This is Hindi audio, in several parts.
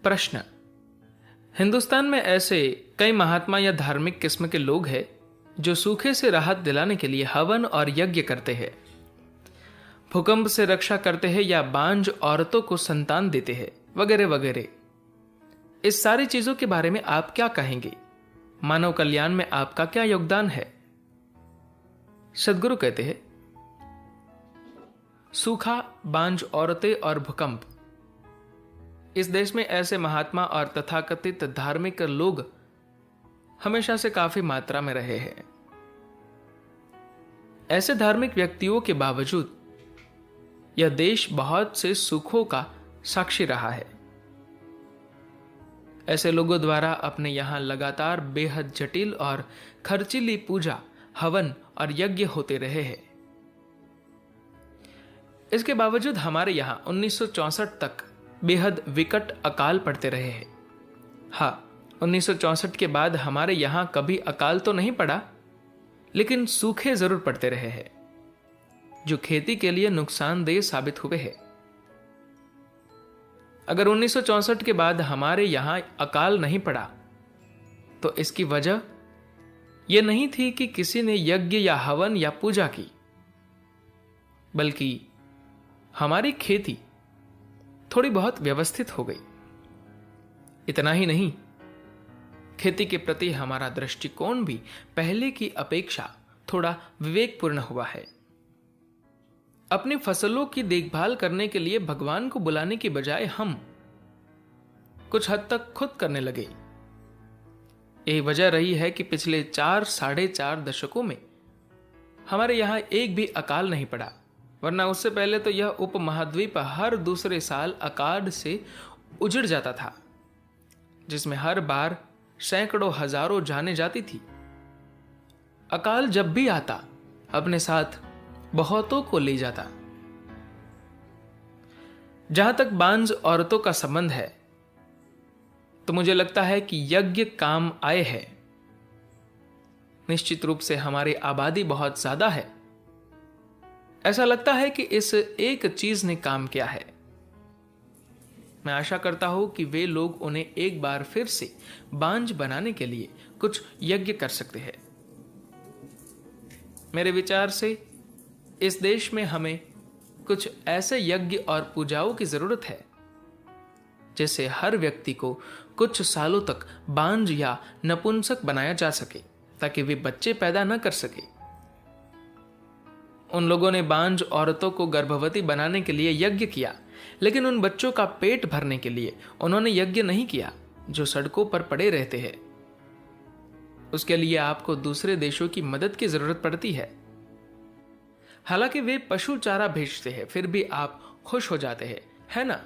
प्रश्न। हिंदुस्तान में ऐसे कई महात्मा या धार्मिक किस्म के लोग हैं जो सूखे से राहत दिलाने के लिए हवन और यज्ञ करते हैं, भूकंप से रक्षा करते हैं या बांझ औरतों को संतान देते हैं, वगैरह वगैरह। इस सारी चीजों के बारे में आप क्या कहेंगे? मानव कल्याण में आपका क्या योगदान है? सदगुरु कहते हैं, सूखा, बांझ औरतें और भूकंप। इस देश में ऐसे महात्मा और तथाकथित धार्मिक लोग हमेशा से काफी मात्रा में रहे हैं। ऐसे धार्मिक व्यक्तियों के बावजूद यह देश बहुत से सुखों का साक्षी रहा है। ऐसे लोगों द्वारा अपने यहां लगातार बेहद जटिल और खर्चीली पूजा, हवन और यज्ञ होते रहे हैं। इसके बावजूद हमारे यहां 1964 तक बेहद विकट अकाल पड़ते रहे हैं। हाँ, 1964 के बाद हमारे यहां कभी अकाल तो नहीं पड़ा, लेकिन सूखे जरूर पड़ते रहे हैं, जो खेती के लिए नुकसानदेह साबित हुए हैं। अगर 1964 के बाद हमारे यहां अकाल नहीं पड़ा, तो इसकी वजह यह नहीं थी कि किसी ने यज्ञ या हवन या पूजा की, बल्कि हमारी खेती थोड़ी बहुत व्यवस्थित हो गई। इतना ही नहीं, खेती के प्रति हमारा दृष्टिकोण भी पहले की अपेक्षा थोड़ा विवेकपूर्ण हुआ है। अपनी फसलों की देखभाल करने के लिए भगवान को बुलाने की बजाय हम कुछ हद तक खुद करने लगे। यही वजह रही है कि पिछले 4-4.5 दशकों में हमारे यहां एक भी अकाल नहीं पड़ा, वरना उससे पहले तो यह उपमहाद्वीप हर दूसरे साल अकाल से उजड़ जाता था, जिसमें हर बार सैकड़ों हजारों जाने जाती थी। अकाल जब भी आता, अपने साथ बहुतों को ले जाता। जहां तक बांझ औरतों का संबंध है, तो मुझे लगता है कि यज्ञ काम आए है। निश्चित रूप से हमारी आबादी बहुत ज्यादा है। ऐसा लगता है कि इस एक चीज ने काम किया है। मैं आशा करता हूं कि वे लोग उन्हें एक बार फिर से बांझ बनाने के लिए कुछ यज्ञ कर सकते हैं। मेरे विचार से इस देश में हमें कुछ ऐसे यज्ञ और पूजाओं की जरूरत है, जिससे हर व्यक्ति को कुछ सालों तक बांझ या नपुंसक बनाया जा सके, ताकि वे बच्चे पैदा न कर सके। उन लोगों ने बांझ औरतों को गर्भवती बनाने के लिए यज्ञ किया, लेकिन उन बच्चों का पेट भरने के लिए उन्होंने यज्ञ नहीं किया, जो सड़कों पर पड़े रहते हैं। उसके लिए आपको दूसरे देशों की मदद की जरूरत पड़ती है। हालांकि वे पशु चारा भेजते हैं, फिर भी आप खुश हो जाते हैं, है ना?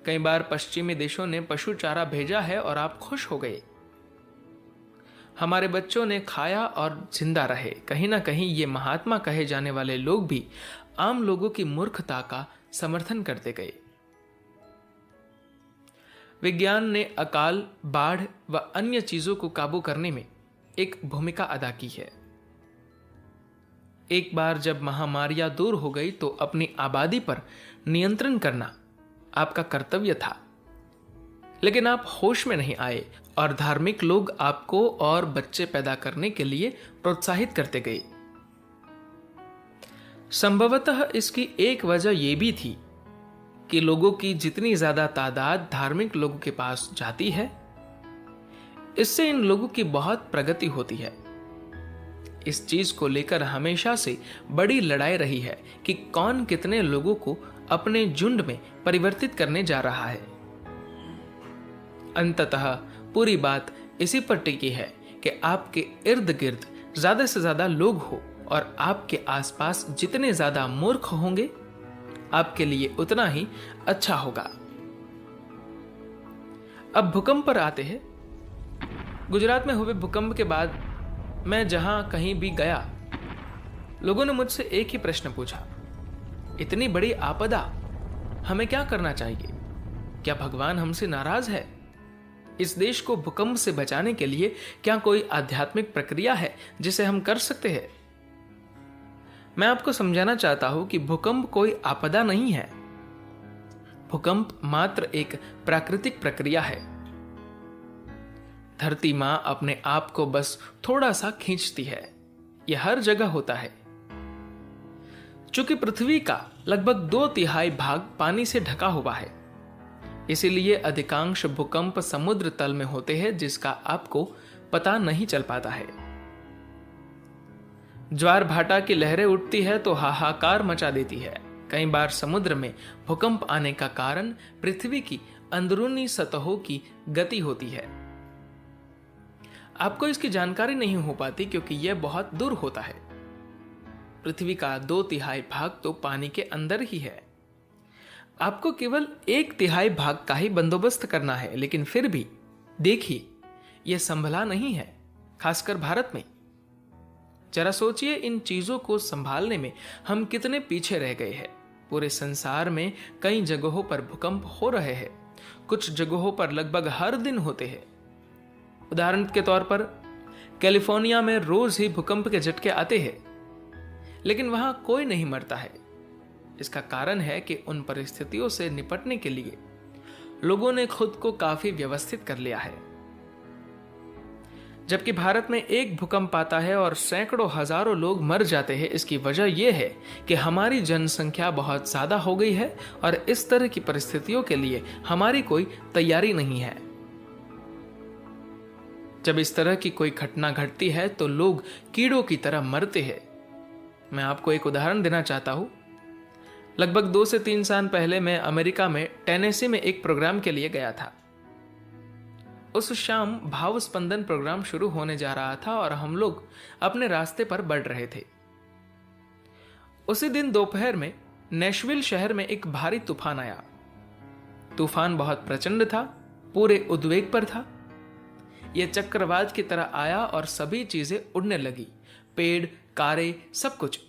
कई बार पश्चिमी देशों ने पशु चारा भेजा है और आप खुश हो गए। हमारे बच्चों ने खाया और जिंदा रहे। कहीं ना कहीं ये महात्मा कहे जाने वाले लोग भी आम लोगों की मूर्खता का समर्थन करते गए। विज्ञान ने अकाल, बाढ़ व अन्य चीजों को काबू करने में एक भूमिका अदा की है। एक बार जब महामारियां दूर हो गई, तो अपनी आबादी पर नियंत्रण करना आपका कर्तव्य था, लेकिन आप होश में नहीं आए और धार्मिक लोग आपको और बच्चे पैदा करने के लिए प्रोत्साहित करते गए। संभवतः इसकी एक वजह यह भी थी कि लोगों की जितनी ज्यादा तादाद धार्मिक लोगों के पास जाती है, इससे इन लोगों की बहुत प्रगति होती है। इस चीज को लेकर हमेशा से बड़ी लड़ाई रही है कि कौन कितने लोगों को अपने झुंड में परिवर्तित करने जा रहा है। अंततः पूरी बात इसी पर टिकी है कि आपके इर्द गिर्द ज्यादा से ज्यादा लोग हो, और आपके आसपास जितने ज्यादा मूर्ख होंगे, आपके लिए उतना ही अच्छा होगा। अब भूकंप पर आते हैं। गुजरात में हुए भूकंप के बाद मैं जहां कहीं भी गया, लोगों ने मुझसे एक ही प्रश्न पूछा, इतनी बड़ी आपदा, हमें क्या करना चाहिए? क्या भगवान हमसे नाराज है? इस देश को भूकंप से बचाने के लिए क्या कोई आध्यात्मिक प्रक्रिया है जिसे हम कर सकते हैं? मैं आपको समझाना चाहता हूं कि भूकंप कोई आपदा नहीं है। भूकंप मात्र एक प्राकृतिक प्रक्रिया है। धरती मां अपने आप को बस थोड़ा सा खींचती है। यह हर जगह होता है। चूंकि पृथ्वी का लगभग 2/3 भाग पानी से ढका हुआ है, इसीलिए अधिकांश भूकंप समुद्र तल में होते हैं, जिसका आपको पता नहीं चल पाता है। ज्वार भाटा की लहरें उठती है तो हाहाकार मचा देती है। कई बार समुद्र में भूकंप आने का कारण पृथ्वी की अंदरूनी सतहों की गति होती है। आपको इसकी जानकारी नहीं हो पाती क्योंकि यह बहुत दूर होता है। पृथ्वी का 2/3 भाग तो पानी के अंदर ही है। आपको केवल 1/3 भाग का ही बंदोबस्त करना है, लेकिन फिर भी देखिए, यह संभला नहीं है, खासकर भारत में। जरा सोचिए, इन चीजों को संभालने में हम कितने पीछे रह गए हैं। पूरे संसार में कई जगहों पर भूकंप हो रहे हैं। कुछ जगहों पर लगभग हर दिन होते हैं। उदाहरण के तौर पर कैलिफोर्निया में रोज ही भूकंप के झटके आते हैं, लेकिन वहां कोई नहीं मरता है। इसका कारण है कि उन परिस्थितियों से निपटने के लिए लोगों ने खुद को काफी व्यवस्थित कर लिया है। जबकि भारत में एक भूकंप आता है और सैकड़ों हजारों लोग मर जाते हैं। इसकी वजह यह है कि हमारी जनसंख्या बहुत ज्यादा हो गई है और इस तरह की परिस्थितियों के लिए हमारी कोई तैयारी नहीं है। जब इस तरह की कोई घटना घटती है तो लोग कीड़ों की तरह मरते हैं। मैं आपको एक उदाहरण देना चाहता हूं। लगभग 2 से 3 साल पहले मैं अमेरिका में टेनेसी में एक प्रोग्राम के लिए गया था। उस शाम भाव स्पंदन प्रोग्राम शुरू होने जा रहा था और हम लोग अपने रास्ते पर बढ़ रहे थे। उसी दिन दोपहर में नेशविल शहर में एक भारी तूफान आया। तूफान बहुत प्रचंड था, पूरे उद्वेग पर था। यह चक्रवात की तरह आया और सभी चीजें उड़ने लगी, पेड़, कारें, सब कुछ।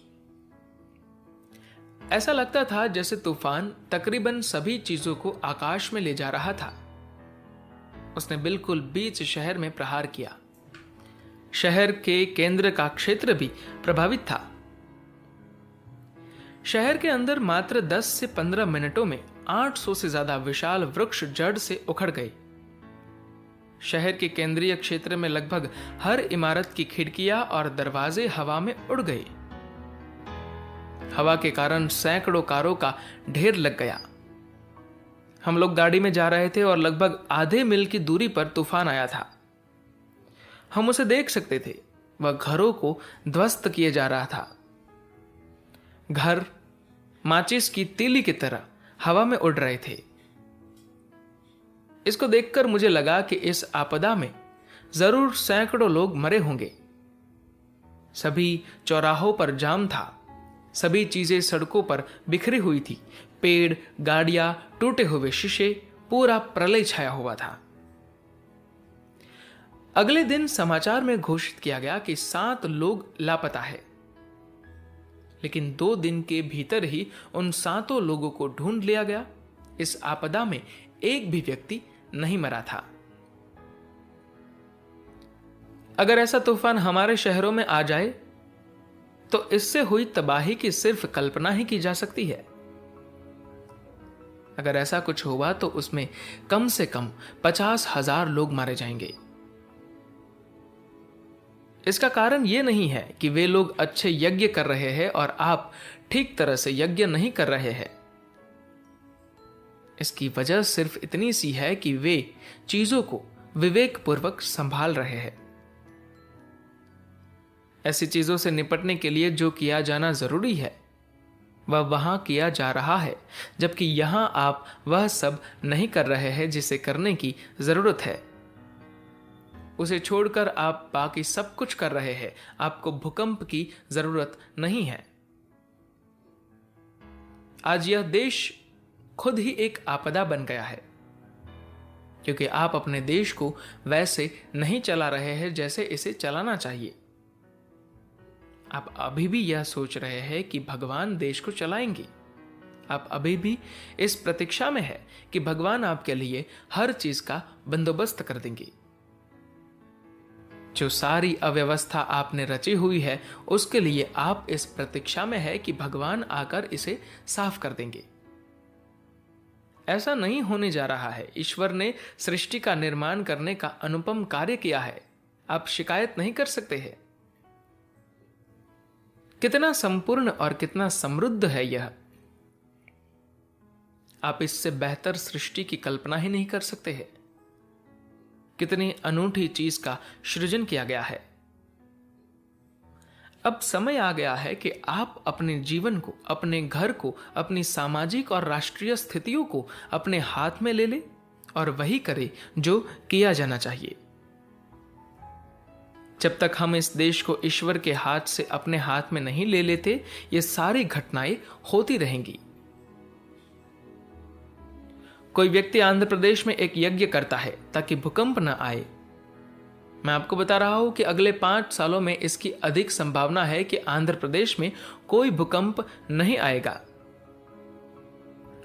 ऐसा लगता था जैसे तूफान तकरीबन सभी चीजों को आकाश में ले जा रहा था। उसने बिल्कुल बीच शहर में प्रहार किया। शहर के केंद्र का क्षेत्र भी प्रभावित था। शहर के अंदर मात्र 10 से 15 मिनटों में 800 से ज्यादा विशाल वृक्ष जड़ से उखड़ गए। शहर के केंद्रीय क्षेत्र में लगभग हर इमारत की खिड़कियां और दरवाजे हवा में उड़ गए। हवा के कारण सैकड़ों कारों का ढेर लग गया। हम लोग गाड़ी में जा रहे थे और लगभग आधे मील की दूरी पर तूफान आया था। हम उसे देख सकते थे। वह घरों को ध्वस्त किए जा रहा था। घर माचिस की तीली की तरह हवा में उड़ रहे थे। इसको देखकर मुझे लगा कि इस आपदा में जरूर सैकड़ों लोग मरे होंगे। सभी चौराहों पर जाम था। सभी चीजें सड़कों पर बिखरी हुई थी। पेड़, गाड़ियां, टूटे हुए शीशे, पूरा प्रलय छाया हुआ था। अगले दिन समाचार में घोषित किया गया कि 7 लोग लापता है, लेकिन 2 दिन के भीतर ही उन 7 लोगों को ढूंढ लिया गया। इस आपदा में एक भी व्यक्ति नहीं मरा था। अगर ऐसा तूफान हमारे शहरों में आ जाए तो इससे हुई तबाही की सिर्फ कल्पना ही की जा सकती है। अगर ऐसा कुछ हुआ तो उसमें कम से कम 50,000 लोग मारे जाएंगे। इसका कारण यह नहीं है कि वे लोग अच्छे यज्ञ कर रहे हैं और आप ठीक तरह से यज्ञ नहीं कर रहे हैं। इसकी वजह सिर्फ इतनी सी है कि वे चीजों को विवेकपूर्वक संभाल रहे हैं। ऐसी चीजों से निपटने के लिए जो किया जाना जरूरी है वह वहां किया जा रहा है, जबकि यहां आप वह सब नहीं कर रहे हैं जिसे करने की जरूरत है। उसे छोड़कर आप बाकी सब कुछ कर रहे हैं। आपको भूकंप की जरूरत नहीं है। आज यह देश खुद ही एक आपदा बन गया है, क्योंकि आप अपने देश को वैसे नहीं चला रहे हैं जैसे इसे चलाना चाहिए। आप अभी भी यह सोच रहे हैं कि भगवान देश को चलाएंगे। आप अभी भी इस प्रतीक्षा में है कि भगवान आपके लिए हर चीज का बंदोबस्त कर देंगे। जो सारी अव्यवस्था आपने रची हुई है उसके लिए आप इस प्रतीक्षा में है कि भगवान आकर इसे साफ कर देंगे। ऐसा नहीं होने जा रहा है। ईश्वर ने सृष्टि का निर्माण करने का अनुपम कार्य किया है, आप शिकायत नहीं कर सकते हैं। कितना संपूर्ण और कितना समृद्ध है यह, आप इससे बेहतर सृष्टि की कल्पना ही नहीं कर सकते हैं। कितनी अनूठी चीज का सृजन किया गया है। अब समय आ गया है कि आप अपने जीवन को, अपने घर को, अपनी सामाजिक और राष्ट्रीय स्थितियों को अपने हाथ में ले ले और वही करे जो किया जाना चाहिए। जब तक हम इस देश को ईश्वर के हाथ से अपने हाथ में नहीं ले लेते, ये सारी घटनाएं होती रहेंगी। कोई व्यक्ति आंध्र प्रदेश में एक यज्ञ करता है ताकि भूकंप न आए। मैं आपको बता रहा हूं कि अगले 5 सालों में इसकी अधिक संभावना है कि आंध्र प्रदेश में कोई भूकंप नहीं आएगा।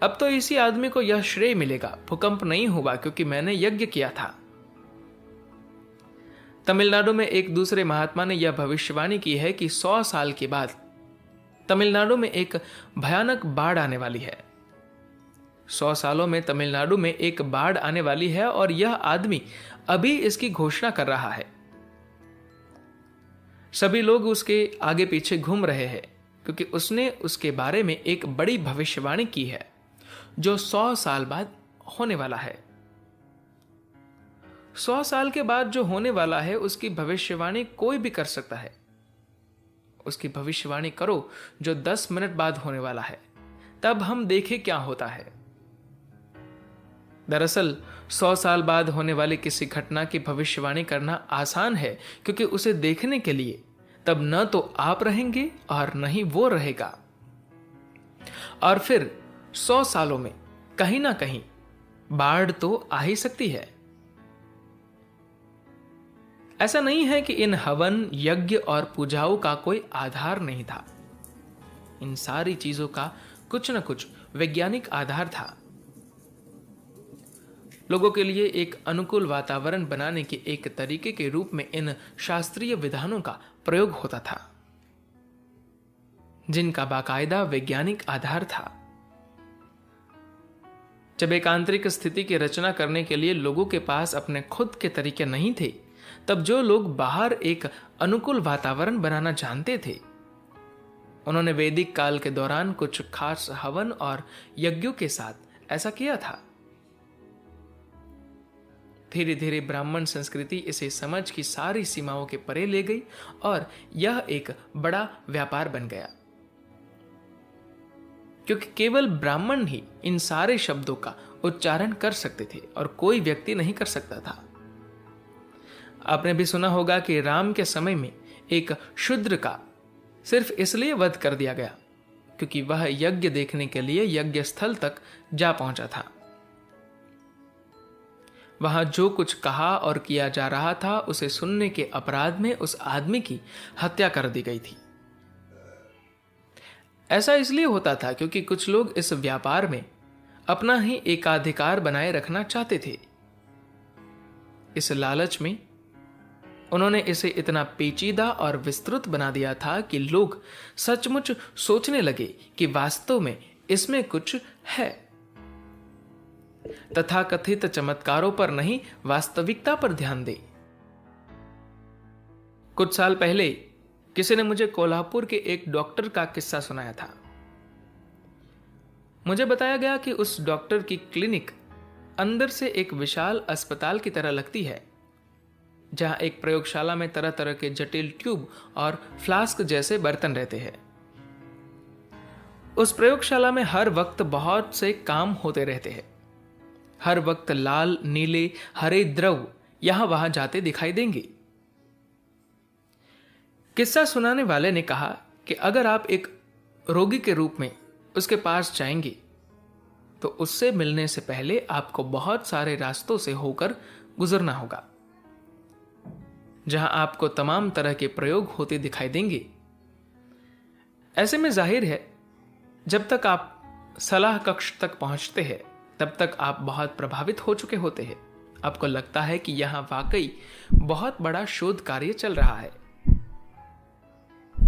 अब तो इसी आदमी को यह श्रेय मिलेगा, भूकंप नहीं हुआ क्योंकि मैंने यज्ञ किया था। तमिलनाडु में एक दूसरे महात्मा ने यह भविष्यवाणी की है कि 100 साल के बाद तमिलनाडु में एक भयानक बाढ़ आने वाली है। 100 सालों में तमिलनाडु में एक बाढ़ आने वाली है और यह आदमी अभी इसकी घोषणा कर रहा है। सभी लोग उसके आगे पीछे घूम रहे हैं क्योंकि उसने उसके बारे में एक बड़ी भविष्यवाणी की है जो 100 साल बाद होने वाला है। 100 साल के बाद जो होने वाला है उसकी भविष्यवाणी कोई भी कर सकता है। उसकी भविष्यवाणी करो जो 10 मिनट बाद होने वाला है, तब हम देखें क्या होता है। दरअसल 100 साल बाद होने वाली किसी घटना की भविष्यवाणी करना आसान है क्योंकि उसे देखने के लिए तब न तो आप रहेंगे और न ही वो रहेगा। और फिर 100 सालों में कहीं ना कहीं बाढ़ तो आ ही सकती है। ऐसा नहीं है कि इन हवन, यज्ञ और पूजाओं का कोई आधार नहीं था। इन सारी चीजों का कुछ न कुछ वैज्ञानिक आधार था। लोगों के लिए एक अनुकूल वातावरण बनाने के एक तरीके के रूप में इन शास्त्रीय विधानों का प्रयोग होता था, जिनका बाकायदा वैज्ञानिक आधार था। जब एक आंतरिक स्थिति की रचना करने के लिए लोगों के पास अपने खुद के तरीके नहीं थे, तब जो लोग बाहर एक अनुकूल वातावरण बनाना जानते थे, उन्होंने वैदिक काल के दौरान कुछ खास हवन और यज्ञों के साथ ऐसा किया था। धीरे धीरे ब्राह्मण संस्कृति इसे समझ की सारी सीमाओं के परे ले गई और यह एक बड़ा व्यापार बन गया, क्योंकि केवल ब्राह्मण ही इन सारे शब्दों का उच्चारण कर सकते थे और कोई व्यक्ति नहीं कर सकता था। आपने भी सुना होगा कि राम के समय में एक शूद्र का सिर्फ इसलिए वध कर दिया गया क्योंकि वह यज्ञ देखने के लिए यज्ञ स्थल तक जा पहुंचा था। वहां जो कुछ कहा और किया जा रहा था उसे सुनने के अपराध में उस आदमी की हत्या कर दी गई थी। ऐसा इसलिए होता था क्योंकि कुछ लोग इस व्यापार में अपना ही एकाधिकार बनाए रखना चाहते थे। इस लालच में उन्होंने इसे इतना पेचीदा और विस्तृत बना दिया था कि लोग सचमुच सोचने लगे कि वास्तव में इसमें कुछ है। तथाकथित चमत्कारों पर नहीं, वास्तविकता पर ध्यान दे। कुछ साल पहले किसी ने मुझे कोल्हापुर के एक डॉक्टर का किस्सा सुनाया था। मुझे बताया गया कि उस डॉक्टर की क्लिनिक अंदर से एक विशाल अस्पताल की तरह लगती है, जहां एक प्रयोगशाला में तरह तरह के जटिल ट्यूब और फ्लास्क जैसे बर्तन रहते हैं। उस प्रयोगशाला में हर वक्त बहुत से काम होते रहते हैं। हर वक्त लाल, नीले, हरे द्रव यहां वहां जाते दिखाई देंगे। किस्सा सुनाने वाले ने कहा कि अगर आप एक रोगी के रूप में उसके पास जाएंगे तो उससे मिलने से पहले आपको बहुत सारे रास्तों से होकर गुजरना होगा, जहां आपको तमाम तरह के प्रयोग होते दिखाई देंगे। ऐसे में जाहिर है, जब तक आप सलाह कक्ष तक पहुंचते हैं तब तक आप बहुत प्रभावित हो चुके होते हैं। आपको लगता है कि यहां वाकई बहुत बड़ा शोध कार्य चल रहा है।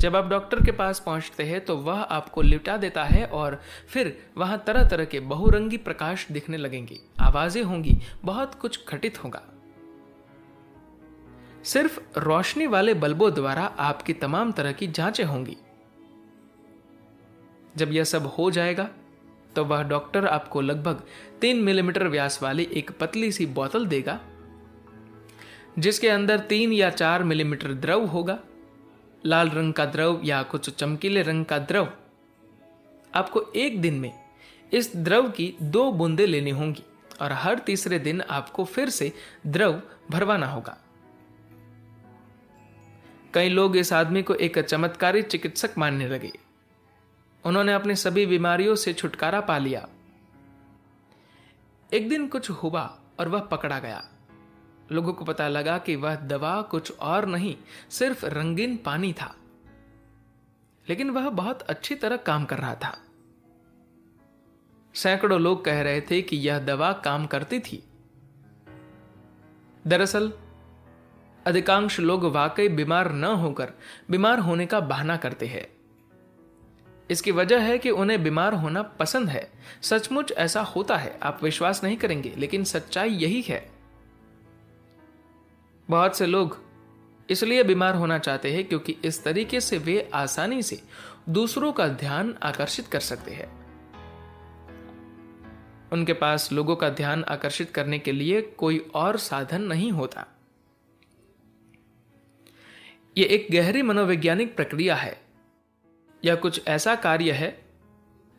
जब आप डॉक्टर के पास पहुंचते हैं तो वह आपको लिटा देता है और फिर वहां तरह तरह के बहुरंगी प्रकाश दिखने लगेंगे, आवाजें होंगी, बहुत कुछ घटित होगा। सिर्फ रोशनी वाले बल्बों द्वारा आपकी तमाम तरह की जांचें होंगी। जब यह सब हो जाएगा तो वह डॉक्टर आपको लगभग 3 मिलीमीटर व्यास वाली एक पतली सी बोतल देगा, जिसके अंदर 3 या 4 मिलीमीटर द्रव होगा, लाल रंग का द्रव या कुछ चमकीले रंग का द्रव। आपको एक दिन में इस द्रव की 2 बूंदें लेनी होंगी और हर तीसरे दिन आपको फिर से द्रव भरवाना होगा। कई लोग इस आदमी को एक चमत्कारी चिकित्सक मानने लगे। उन्होंने अपनी सभी बीमारियों से छुटकारा पा लिया। एक दिन कुछ हुआ और वह पकड़ा गया। लोगों को पता लगा कि वह दवा कुछ और नहीं, सिर्फ रंगीन पानी था, लेकिन वह बहुत अच्छी तरह काम कर रहा था। सैकड़ों लोग कह रहे थे कि यह दवा काम करती थी। दरअसल अधिकांश लोग वाकई बीमार न होकर बीमार होने का बहाना करते हैं। इसकी वजह है कि उन्हें बीमार होना पसंद है। सचमुच ऐसा होता है, आप विश्वास नहीं करेंगे, लेकिन सच्चाई यही है। बहुत से लोग इसलिए बीमार होना चाहते हैं क्योंकि इस तरीके से वे आसानी से दूसरों का ध्यान आकर्षित कर सकते हैं। उनके पास लोगों का ध्यान आकर्षित करने के लिए कोई और साधन नहीं होता। यह एक गहरी मनोवैज्ञानिक प्रक्रिया है। यह कुछ ऐसा कार्य है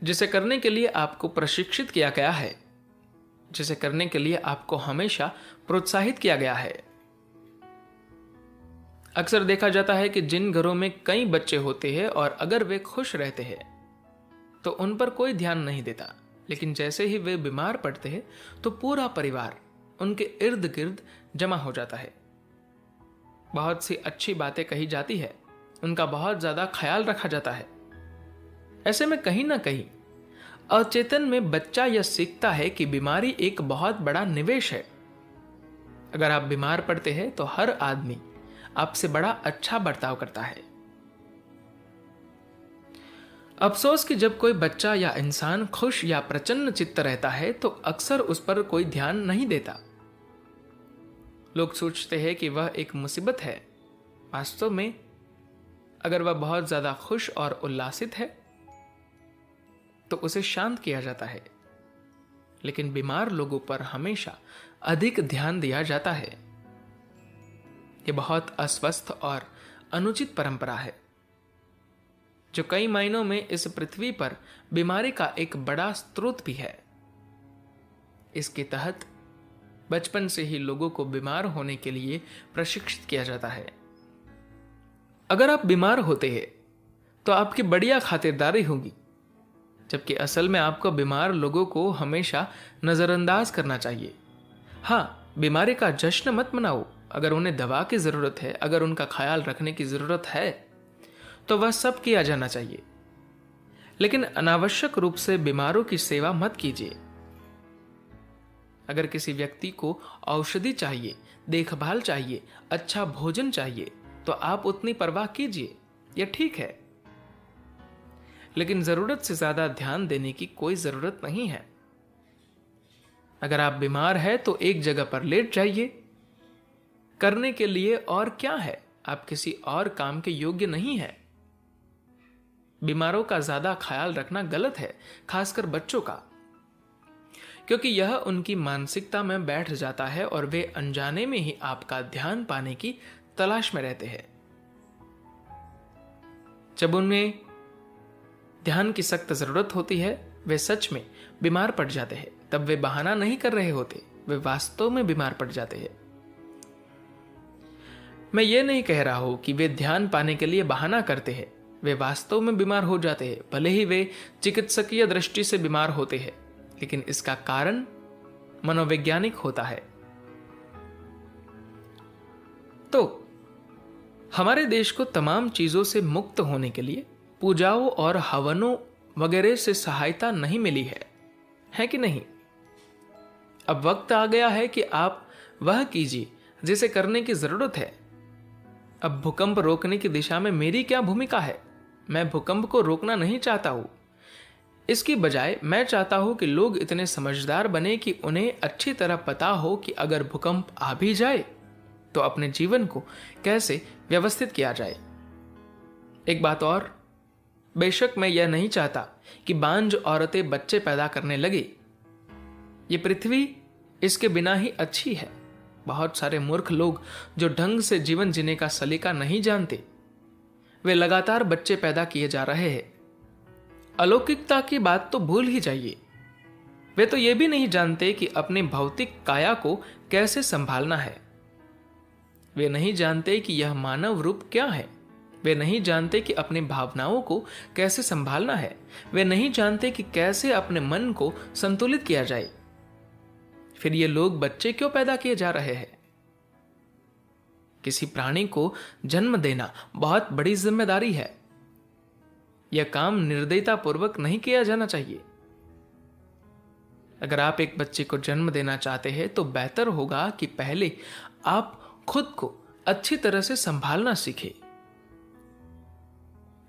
जिसे करने के लिए आपको प्रशिक्षित किया गया है, जिसे करने के लिए आपको हमेशा प्रोत्साहित किया गया है। अक्सर देखा जाता है कि जिन घरों में कई बच्चे होते हैं और अगर वे खुश रहते हैं तो उन पर कोई ध्यान नहीं देता, लेकिन जैसे ही वे बीमार पड़ते हैं तो पूरा परिवार उनके इर्द गिर्द जमा हो जाता है। बहुत सी अच्छी बातें कही जाती है, उनका बहुत ज्यादा ख्याल रखा जाता है। ऐसे में कहीं ना कहीं अचेतन में बच्चा यह सीखता है कि बीमारी एक बहुत बड़ा निवेश है। अगर आप बीमार पड़ते हैं तो हर आदमी आपसे बड़ा अच्छा बर्ताव करता है। अफसोस कि जब कोई बच्चा या इंसान खुश या प्रसन्न चित्त रहता है तो अक्सर उस पर कोई ध्यान नहीं देता। लोग सोचते हैं कि वह एक मुसीबत है। वास्तव में अगर वह बहुत ज्यादा खुश और उल्लासित है तो उसे शांत किया जाता है, लेकिन बीमार लोगों पर हमेशा अधिक ध्यान दिया जाता है। यह बहुत अस्वस्थ और अनुचित परंपरा है जो कई मायनों में इस पृथ्वी पर बीमारी का एक बड़ा स्रोत भी है। इसके तहत बचपन से ही लोगों को बीमार होने के लिए प्रशिक्षित किया जाता है। अगर आप बीमार होते हैं तो आपकी बढ़िया खातिरदारी होगी, जबकि असल में आपको बीमार लोगों को हमेशा नजरअंदाज करना चाहिए। हाँ, बीमारी का जश्न मत मनाओ। अगर उन्हें दवा की जरूरत है, अगर उनका ख्याल रखने की जरूरत है तो वह सब किया जाना चाहिए, लेकिन अनावश्यक रूप से बीमारों की सेवा मत कीजिए। अगर किसी व्यक्ति को औषधि चाहिए, देखभाल चाहिए, अच्छा भोजन चाहिए तो आप उतनी परवाह कीजिए, यह ठीक है, लेकिन जरूरत से ज्यादा ध्यान देने की कोई जरूरत नहीं है। अगर आप बीमार हैं तो एक जगह पर लेट जाइए। करने के लिए और क्या है, आप किसी और काम के योग्य नहीं है। बीमारों का ज्यादा ख्याल रखना गलत है, खासकर बच्चों का, क्योंकि यह उनकी मानसिकता में बैठ जाता है और वे अनजाने में ही आपका ध्यान पाने की तलाश में रहते हैं। जब उन्हें ध्यान की सख्त जरूरत होती है, वे सच में बीमार पड़ जाते हैं। तब वे बहाना नहीं कर रहे होते, वे वास्तव में बीमार पड़ जाते हैं। मैं ये नहीं कह रहा हूं कि वे ध्यान पाने के लिए बहाना करते हैं, वे वास्तव में बीमार हो जाते हैं, भले ही वे चिकित्सकीय दृष्टि से बीमार होते हैं, लेकिन इसका कारण मनोवैज्ञानिक होता है। तो हमारे देश को तमाम चीजों से मुक्त होने के लिए पूजाओं और हवनों वगैरह से सहायता नहीं मिली है कि नहीं? अब वक्त आ गया है कि आप वह कीजिए जिसे करने की जरूरत है। अब भूकंप रोकने की दिशा में मेरी क्या भूमिका है? मैं भूकंप को रोकना नहीं चाहता हूं। इसकी बजाय मैं चाहता हूं कि लोग इतने समझदार बने कि उन्हें अच्छी तरह पता हो कि अगर भूकंप आ भी जाए तो अपने जीवन को कैसे व्यवस्थित किया जाए। एक बात और, बेशक मैं यह नहीं चाहता कि बांझ औरतें बच्चे पैदा करने लगे। ये पृथ्वी इसके बिना ही अच्छी है। बहुत सारे मूर्ख लोग जो ढंग से जीवन जीने का सलीका नहीं जानते, वे लगातार बच्चे पैदा किए जा रहे हैं। अलौकिकता की बात तो भूल ही जाइए। वे तो ये भी नहीं जानते कि अपनी भौतिक काया को कैसे संभालना है। वे नहीं जानते कि यह मानव रूप क्या है। वे नहीं जानते कि अपनी भावनाओं को कैसे संभालना है। वे नहीं जानते कि कैसे अपने मन को संतुलित किया जाए। फिर ये लोग बच्चे क्यों पैदा किए जा रहे हैं? किसी प्राणी को जन्म देना बहुत बड़ी जिम्मेदारी है। यह काम निर्दयता पूर्वक नहीं किया जाना चाहिए। अगर आप एक बच्चे को जन्म देना चाहते हैं तो बेहतर होगा कि पहले आप खुद को अच्छी तरह से संभालना सीखें।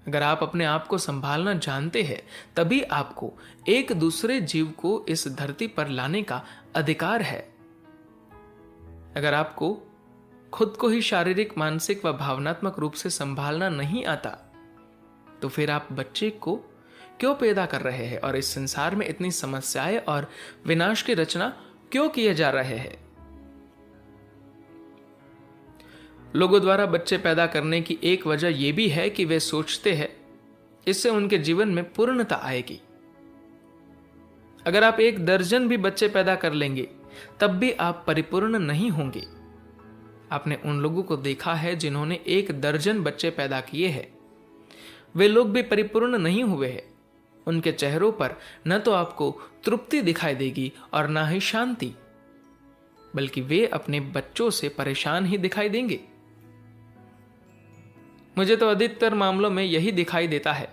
अगर आप अपने आप को संभालना जानते हैं तभी आपको एक दूसरे जीव को इस धरती पर लाने का अधिकार है। अगर आपको खुद को ही शारीरिक, मानसिक व भावनात्मक रूप से संभालना नहीं आता तो फिर आप बच्चे को क्यों पैदा कर रहे हैं और इस संसार में इतनी समस्याएं और विनाश की रचना क्यों किए जा रहे हैं? लोगों द्वारा बच्चे पैदा करने की एक वजह यह भी है कि वे सोचते हैं इससे उनके जीवन में पूर्णता आएगी। अगर आप 1 दर्जन भी बच्चे पैदा कर लेंगे तब भी आप परिपूर्ण नहीं होंगे। आपने उन लोगों को देखा है जिन्होंने 1 दर्जन बच्चे पैदा किए हैं, वे लोग भी परिपूर्ण नहीं हुए हैं। उनके चेहरों पर न तो आपको तृप्ति दिखाई देगी और न ही शांति, बल्कि वे अपने बच्चों से परेशान ही दिखाई देंगे। मुझे तो अधिकतर मामलों में यही दिखाई देता है।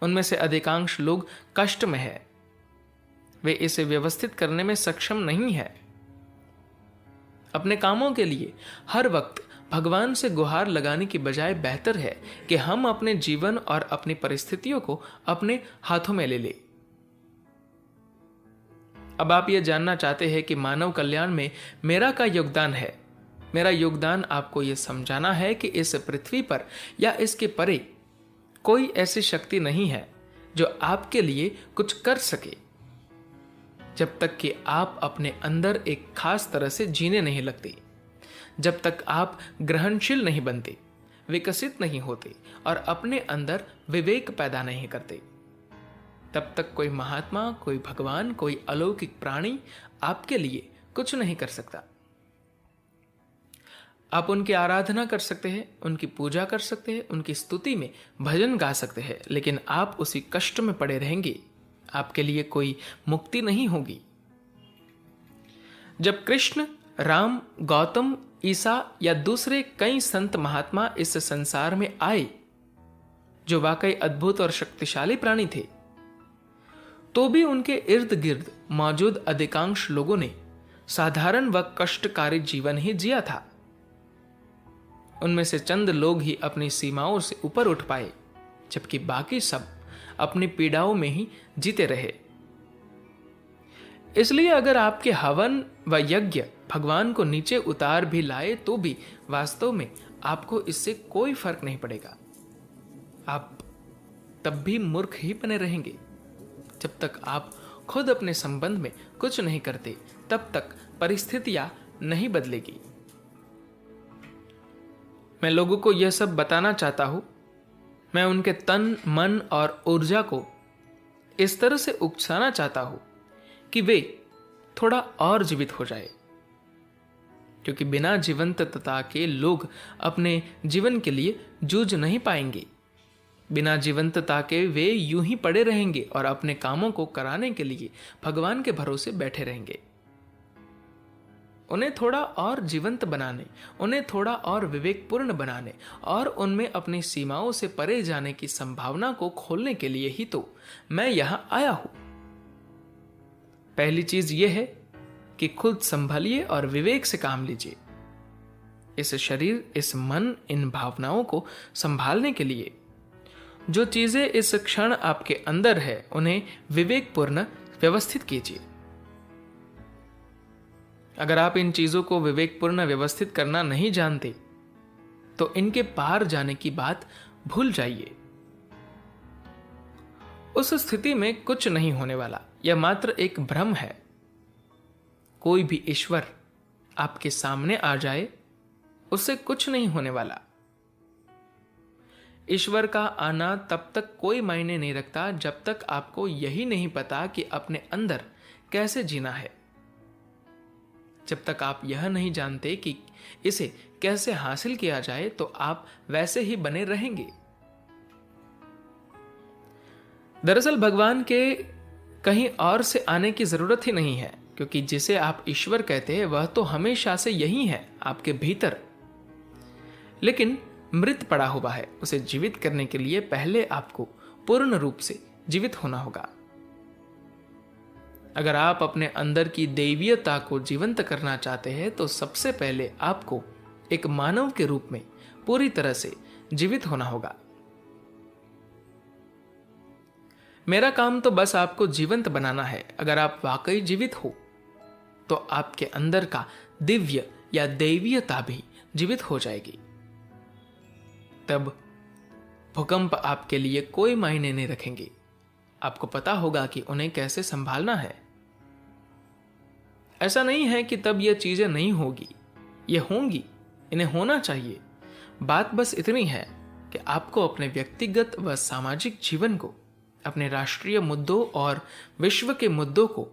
उनमें से अधिकांश लोग कष्ट में हैं। वे इसे व्यवस्थित करने में सक्षम नहीं है। अपने कामों के लिए हर वक्त भगवान से गुहार लगाने की बजाय बेहतर है कि हम अपने जीवन और अपनी परिस्थितियों को अपने हाथों में ले लें। अब आप यह जानना चाहते हैं कि मानव कल्याण में मेरा क्या योगदान है। मेरा योगदान आपको यह समझाना है कि इस पृथ्वी पर या इसके परे कोई ऐसी शक्ति नहीं है जो आपके लिए कुछ कर सके, जब तक कि आप अपने अंदर एक खास तरह से जीने नहीं लगते, जब तक आप ग्रहणशील नहीं बनते, विकसित नहीं होते और अपने अंदर विवेक पैदा नहीं करते, तब तक कोई महात्मा, कोई भगवान, कोई अलौकिक प्राणी आपके लिए कुछ नहीं कर सकता। आप उनकी आराधना कर सकते हैं, उनकी पूजा कर सकते हैं, उनकी स्तुति में भजन गा सकते हैं, लेकिन आप उसी कष्ट में पड़े रहेंगे। आपके लिए कोई मुक्ति नहीं होगी। जब कृष्ण, राम, गौतम, ईसा या दूसरे कई संत महात्मा इस संसार में आए जो वाकई अद्भुत और शक्तिशाली प्राणी थे, तो भी उनके इर्द गिर्द मौजूद अधिकांश लोगों ने साधारण व कष्टकारी जीवन ही जिया था। उनमें से चंद लोग ही अपनी सीमाओं से ऊपर उठ पाए, जबकि बाकी सब अपनी पीड़ाओं में ही जीते रहे। इसलिए अगर आपके हवन व यज्ञ भगवान को नीचे उतार भी लाए तो भी वास्तव में आपको इससे कोई फर्क नहीं पड़ेगा। आप तब भी मूर्ख ही बने रहेंगे। जब तक आप खुद अपने संबंध में कुछ नहीं करते, तब तक परिस्थितियां नहीं बदलेगी। मैं लोगों को यह सब बताना चाहता हूं। मैं उनके तन, मन और ऊर्जा को इस तरह से उकसाना चाहता हूं कि वे थोड़ा और जीवित हो जाए, क्योंकि बिना जीवंतता के लोग अपने जीवन के लिए जूझ नहीं पाएंगे। बिना जीवंतता के वे यूं ही पड़े रहेंगे और अपने कामों को कराने के लिए भगवान के भरोसे बैठे रहेंगे। उन्हें थोड़ा और जीवंत बनाने, उन्हें थोड़ा और विवेकपूर्ण बनाने और उनमें अपनी सीमाओं से परे जाने की संभावना को खोलने के लिए ही तो मैं यहां आया हूं। पहली चीज यह है कि खुद संभलिए और विवेक से काम लीजिए। इस शरीर, इस मन, इन भावनाओं को संभालने के लिए जो चीजें इस क्षण आपके अंदर है, उन्हें विवेकपूर्ण व्यवस्थित कीजिए। अगर आप इन चीजों को विवेकपूर्ण व्यवस्थित करना नहीं जानते, तो इनके पार जाने की बात भूल जाइए। उस स्थिति में कुछ नहीं होने वाला, यह मात्र एक भ्रम है। कोई भी ईश्वर आपके सामने आ जाए, उससे कुछ नहीं होने वाला। ईश्वर का आना तब तक कोई मायने नहीं रखता जब तक आपको यही नहीं पता कि अपने अंदर कैसे जीना है। जब तक आप यह नहीं जानते कि इसे कैसे हासिल किया जाए, तो आप वैसे ही बने रहेंगे। दरअसल भगवान के कहीं और से आने की जरूरत ही नहीं है, क्योंकि जिसे आप ईश्वर कहते हैं वह तो हमेशा से यही है, आपके भीतर, लेकिन मृत पड़ा हुआ है। उसे जीवित करने के लिए पहले आपको पूर्ण रूप से जीवित होना होगा। अगर आप अपने अंदर की दैवीयता को जीवंत करना चाहते हैं, तो सबसे पहले आपको एक मानव के रूप में पूरी तरह से जीवित होना होगा। मेरा काम तो बस आपको जीवंत बनाना है। अगर आप वाकई जीवित हो, तो आपके अंदर का दिव्य या दैवीयता भी जीवित हो जाएगी। तब भूकंप आपके लिए कोई मायने नहीं रखेंगे। आपको पता होगा कि उन्हें कैसे संभालना है। ऐसा नहीं है कि तब यह चीजें नहीं होगी, ये होंगी, इन्हें होना चाहिए। बात बस इतनी है कि आपको अपने व्यक्तिगत व सामाजिक जीवन को, अपने राष्ट्रीय मुद्दों और विश्व के मुद्दों को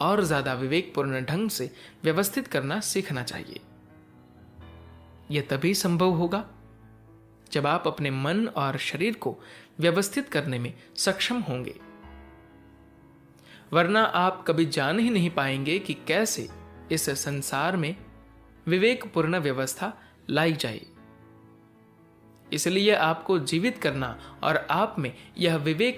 और ज्यादा विवेकपूर्ण ढंग से व्यवस्थित करना सीखना चाहिए। यह तभी संभव होगा जब आप अपने मन और शरीर को व्यवस्थित करने में सक्षम होंगे। वरना आप कभी जान ही नहीं पाएंगे कि कैसे इस संसार में विवेकपूर्ण व्यवस्था लाई जाए। इसलिए आपको जीवित करना और आप में यह विवेक